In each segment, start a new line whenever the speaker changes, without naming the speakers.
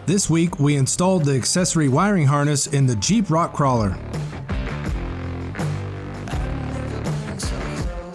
This week, we installed the accessory wiring harness in the Jeep rock crawler.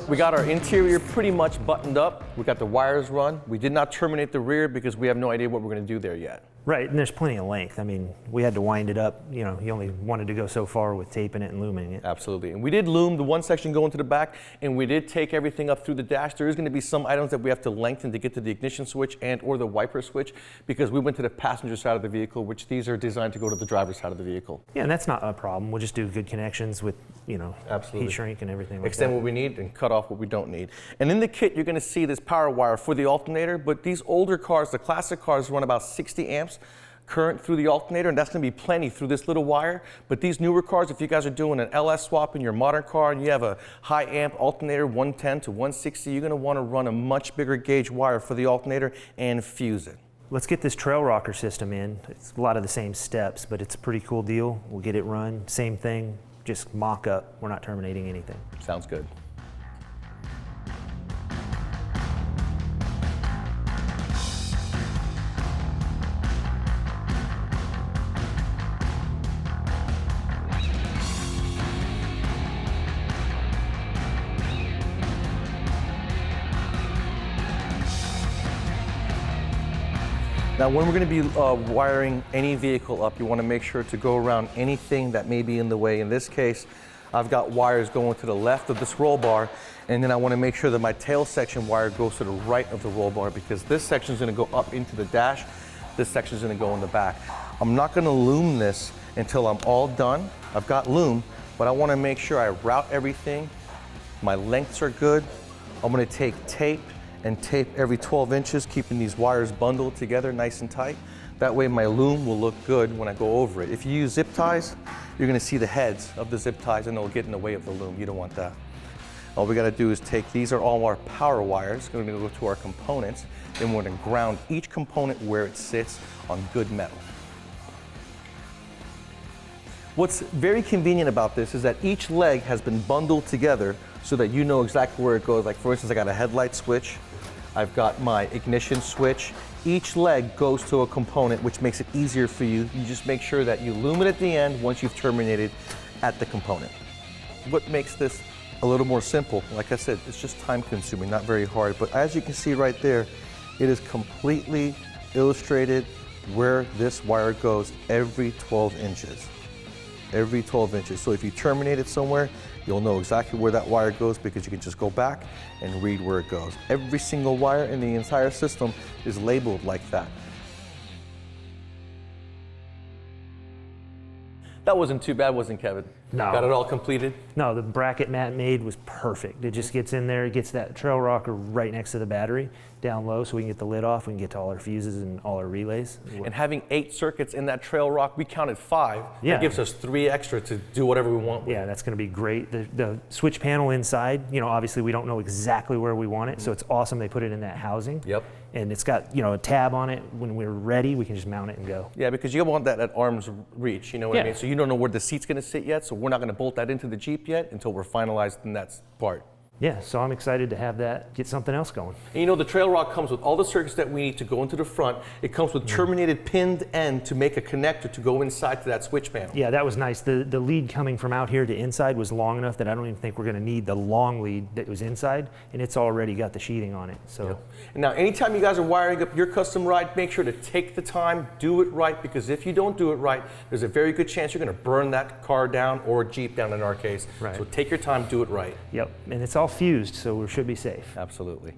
We got our interior pretty much buttoned up. We got the wires run. We did not terminate the rear because we have no idea what we're going to do there yet.
Right, and there's plenty of length. I mean, we had to wind it up. You know, you only wanted to go so far with taping it and looming it.
Absolutely. And we did loom the one section going to the back, and we did take everything up through the dash. There is going to be some items that we have to lengthen to get to the ignition switch and or the wiper switch because we went to the passenger side of the vehicle, which these are designed to go to the driver's side of the vehicle.
Yeah, and that's not a problem. We'll just do good connections with, you know,
Absolutely.
heat shrink and everything like
Extend
that.
what we need and cut off what we don't need. And in the kit, you're going to see this power wire for the alternator, but these older cars, the classic cars, run about 60 amps current through the alternator, and that's going to be plenty through this little wire. But these newer cars, if you guys are doing an LS swap in your modern car and you have a high amp alternator, 110 to 160, you're going to want to run a much bigger gauge wire for the alternator and fuse it.
Let's get this trail rocker system in. It's a lot of the same steps, but it's a pretty cool deal. We'll get it run. Same thing, just mock up. We're not terminating anything.
Sounds good. Now, when we're going to be wiring any vehicle up, you want to make sure to go around anything that may be in the way. In this case, I've got wires going to the left of this roll bar, and then I want to make sure that my tail section wire goes to the right of the roll bar because this section is going to go up into the dash. This section is going to go in the back. I'm not going to loom this until I'm all done. I've got loom, but I want to make sure I route everything. My lengths are good. I'm going to take tape and tape every 12 inches, keeping these wires bundled together nice and tight. That way my loom will look good when I go over it. If you use zip ties, you're gonna see the heads of the zip ties and they'll get in the way of the loom. You don't want that. All we gotta do is take, these are all our power wires. We're gonna go to our components, then we're gonna ground each component where it sits on good metal. What's very convenient about this is that each leg has been bundled together so that you know exactly where it goes. Like for instance, I got a headlight switch, I've got my ignition switch. Each leg goes to a component, which makes it easier for you. You just make sure that you loom it at the end once you've terminated at the component. What makes this a little more simple, like I said, it's just time consuming, not very hard. But as you can see right there, it is completely illustrated where this wire goes every 12 inches. Every 12 inches. So if you terminate it somewhere, you'll know exactly where that wire goes because you can just go back and read where it goes. Every single wire in the entire system is labeled like that. That wasn't too bad, wasn't it, Kevin?
No.
Got it all completed?
No, the bracket Matt made was perfect. It just gets in there, it gets that trail rocker right next to the battery, down low, so we can get the lid off, we can get to all our fuses and all our relays.
And having 8 circuits in that trail rock, we counted 5.
Yeah.
That gives us 3 extra to do whatever we want with.
Yeah, that's going to be great. The switch panel inside, you know, obviously we don't know exactly where we want it, so it's awesome they put it in that housing.
Yep.
And it's got, you know, a tab on it. When we're ready, we can just mount it and go.
Yeah, because you want that at arm's reach, you know what I
Yeah.
mean? So you don't know where the seat's gonna sit yet, so we're not gonna bolt that into the Jeep yet until we're finalized in that part.
Yeah, so I'm excited to have that, get something else going.
And you know, the trail rock comes with all the circuits that we need to go into the front. It comes with terminated pinned end to make a connector to go inside to that switch panel.
Yeah, that was nice. The lead coming from out here to inside was long enough that I don't even think we're gonna need the long lead that was inside, and it's already got the sheeting on it, so.
Yeah. And now, anytime you guys are wiring up your custom ride, make sure to take the time, do it right, because if you don't do it right, there's a very good chance you're gonna burn that car down or Jeep down in our case.
Right.
So take your time, do it right.
Yep, and it's all fused, so we should be safe.
Absolutely.